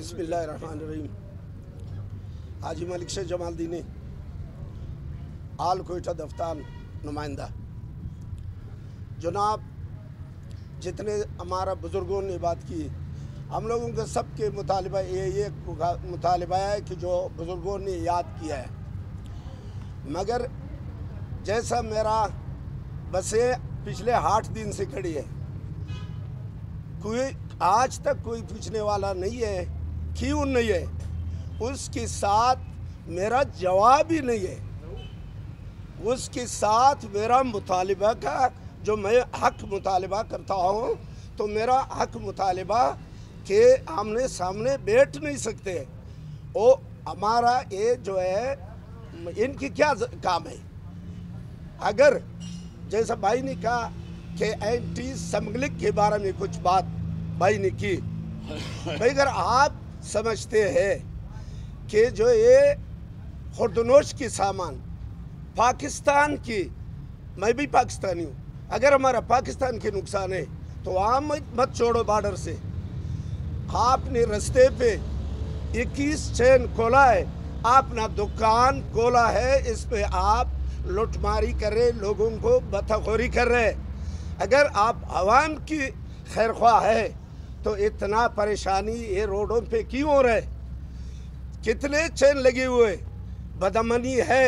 बिस्मिल्लाहिर्रहमानिर्रहीम। हाजी मलिक शेख जमालदीनी आल कोयटा दफ्तार नुमाइंदा। जनाब, जितने हमारा बुज़ुर्गों ने बात की, हम लोगों के सब के मुतालिबा ये मुतालिबा है कि जो बुज़ुर्गों ने याद किया है, मगर जैसा मेरा बसें पिछले 8 दिन से खड़ी है, कोई आज तक कोई पूछने वाला नहीं है, क्यों नहीं है, उसके साथ मेरा जवाब ही नहीं है। उसके साथ मेरा मुतालिबा का जो मैं हक मुतालिबा करता हूँ, तो मेरा हक मुतालिबा के आमने सामने बैठ नहीं सकते। वो हमारा ये जो है, इनकी क्या काम है? अगर जैसा भाई ने कहा कि एंटी स्मगलिंग के बारे में कुछ बात भाई ने की, भाई अगर आप समझते हैं कि जो ये खुर्दनोश की सामान पाकिस्तान की, मैं भी पाकिस्तानी हूँ, अगर हमारा पाकिस्तान के नुकसान है तो वहाँ मत छोड़ो बॉर्डर से। आपने रास्ते पे 21 चैन खोला है, अपना दुकान खोला है, इस पे आप लुटमारी कर रहे, लोगों को बदतखोरी कर रहे। अगर आप आवाम की खैरख्वाह है तो इतना परेशानी ये रोडों पे क्यों हो रहा है? कितने चैन लगे हुए, बदअमनी है,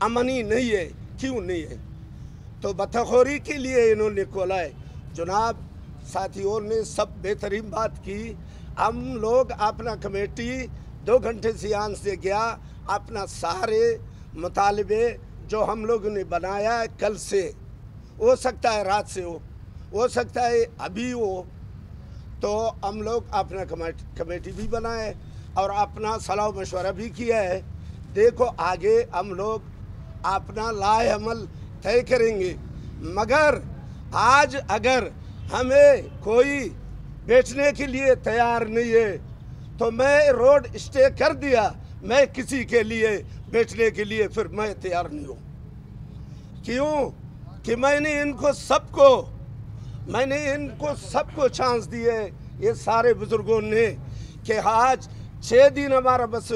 अमनी नहीं है, क्यों नहीं है? तो बदतखोरी के लिए इन्होंने खोला है। जनाब, साथियों ने सब बेहतरीन बात की। हम लोग अपना कमेटी 2 घंटे से यहाँ से गया, अपना सारे मुतालिबे जो हम लोगों ने बनाया है कल से, हो सकता है रात से हो सकता है अभी हो, तो हम लोग अपना कमेटी भी बनाए और अपना सलाह मशवरा भी किया है। देखो आगे हम लोग अपना लाए अमल तय करेंगे, मगर आज अगर हमें कोई बैठने के लिए तैयार नहीं है तो मैं रोड स्टे कर दिया, मैं किसी के लिए बैठने के लिए फिर मैं तैयार नहीं हूँ। क्यों कि मैंने इनको सबको चांस दी है, ये सारे बुजुर्गों ने, कि आज 6 दिन हमारा बस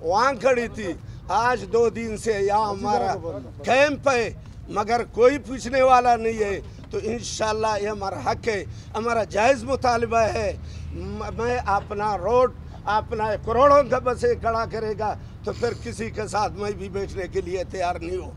वहाँ खड़ी थी, आज 2 दिन से यहाँ हमारा कैंप है, मगर कोई पूछने वाला नहीं है। तो इंशाल्लाह ये हमारा हक है, हमारा जायज़ मुतालिबा है। मैं अपना रोड अपना करोड़ों का बसें खड़ा करेगा तो फिर किसी के साथ मैं भी बैठने के लिए तैयार नहीं हूँ।